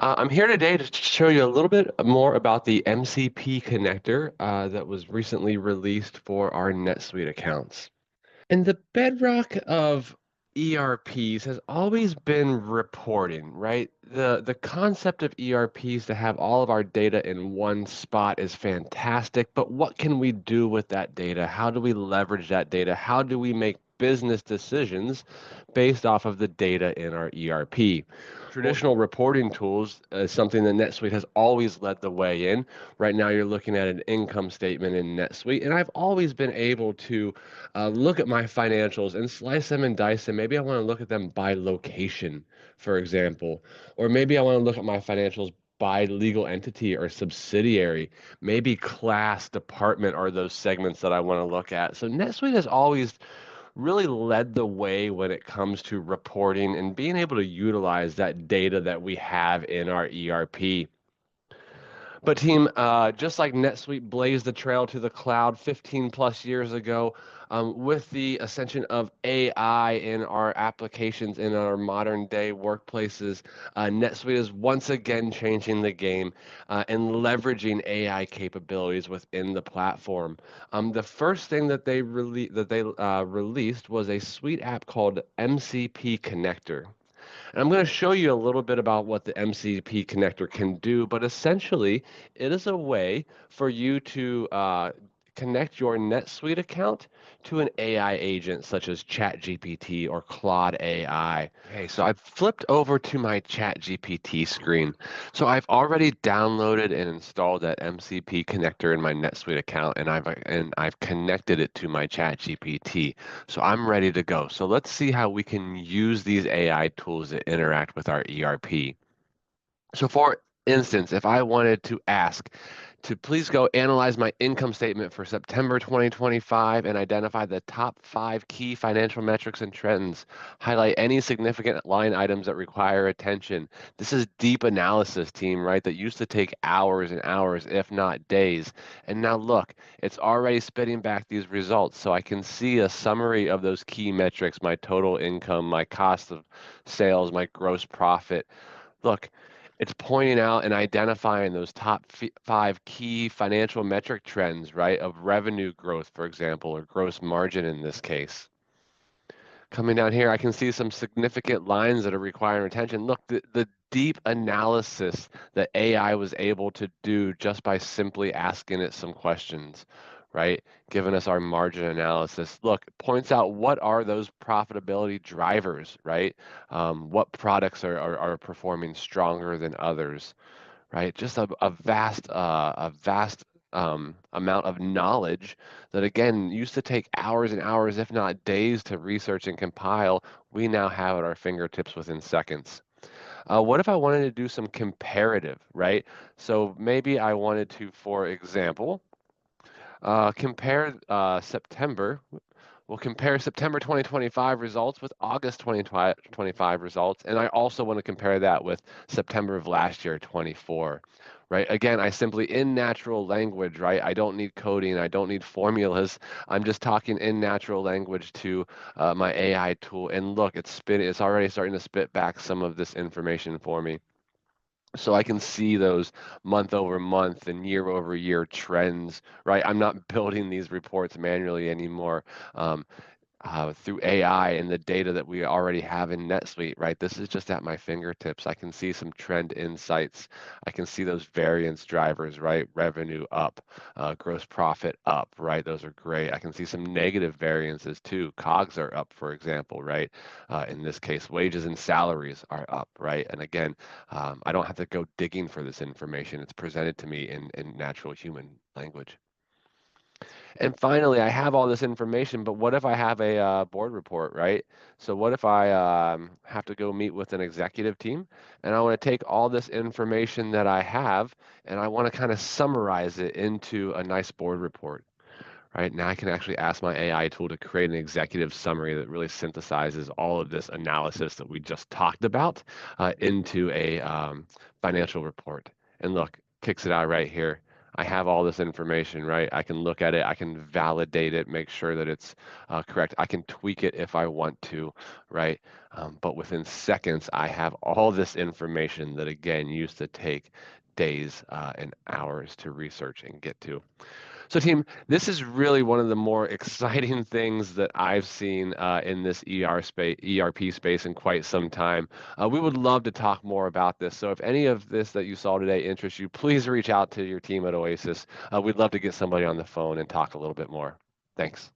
I'm here today to show you a little bit more about the MCP connector that was recently released for our NetSuite accounts. And the bedrock of ERPs has always been reporting, right? The concept of ERPs to have all of our data in one spot is fantastic, but what can we do with that data? How do we leverage that data? How do we make business decisions based off of the data in our ERP? Traditional reporting tools is something that NetSuite has always led the way in. Right now, you're looking at an income statement in NetSuite, and I've always been able to look at my financials and slice them and dice them. Maybe I want to look at them by location, for example, or maybe I want to look at my financials by legal entity or subsidiary. Maybe class, department are those segments that I want to look at. So NetSuite has always really led the way when it comes to reporting and being able to utilize that data that we have in our ERP. But team, just like NetSuite blazed the trail to the cloud 15 plus years ago, with the ascension of AI in our applications in our modern day workplaces, NetSuite is once again changing the game and leveraging AI capabilities within the platform. The first thing that they released was a suite app called MCP Connector. And I'm going to show you a little bit about what the MCP connector can do, but essentially, it is a way for you to connect your NetSuite account to an AI agent such as ChatGPT or Claude AI. Okay, so I've flipped over to my ChatGPT screen. So I've already downloaded and installed that MCP connector in my NetSuite account, and I've connected it to my ChatGPT. So I'm ready to go. So let's see how we can use these AI tools to interact with our ERP. So for instance, if I wanted to ask to please go analyze my income statement for September 2025 and identify the top 5 key financial metrics and trends, highlight any significant line items that require attention. This is deep analysis, team, right? That used to take hours and hours, if not days. And now look, it's already spitting back these results. So I can see a summary of those key metrics, my total income, my cost of sales, my gross profit. Look, it's pointing out and identifying those top 5 key financial metric trends, right, of revenue growth, for example, or gross margin in this case. Coming down here, I can see some significant lines that are requiring attention. Look, the deep analysis that AI was able to do just by simply asking it some questions, right? Giving us our margin analysis. Look, it points out what are those profitability drivers, right? What products are performing stronger than others, right? Just a vast amount of knowledge that, again, used to take hours and hours, if not days, to research and compile. We now have at our fingertips within seconds. What if I wanted to do some comparative, right? So maybe I wanted to, for example, compare September. We'll compare September 2025 results with August 2025 results, and I also want to compare that with September of last year, 24, right? Again, I simply in natural language, right? I don't need coding, I don't need formulas. I'm just talking in natural language to my AI tool, and look, it's already starting to spit back some of this information for me. So I can see those month over month and year over year trends, right? I'm not building these reports manually anymore. Um, through AI and the data that we already have in NetSuite, right? This is just at my fingertips. I can see some trend insights. I can see those variance drivers, right? Revenue up, gross profit up, right? Those are great. I can see some negative variances too. COGS are up, for example, right? In this case, wages and salaries are up, right? And again, I don't have to go digging for this information. It's presented to me in natural human language. And finally, I have all this information, but what if I have a board report, right? So what if I have to go meet with an executive team and I want to take all this information that I have and I want to kind of summarize it into a nice board report, right? Now I can actually ask my AI tool to create an executive summary that really synthesizes all of this analysis that we just talked about into a financial report. And look, kicks it out right here. I have all this information, right? I can look at it, I can validate it, make sure that it's correct. I can tweak it if I want to, right? But within seconds, I have all this information that, again, used to take days and hours to research and get to. So, team, this is really one of the more exciting things that I've seen in this ERP space in quite some time. We would love to talk more about this. So, if any of this that you saw today interests you, please reach out to your team at Oasis. We'd love to get somebody on the phone and talk a little bit more. Thanks.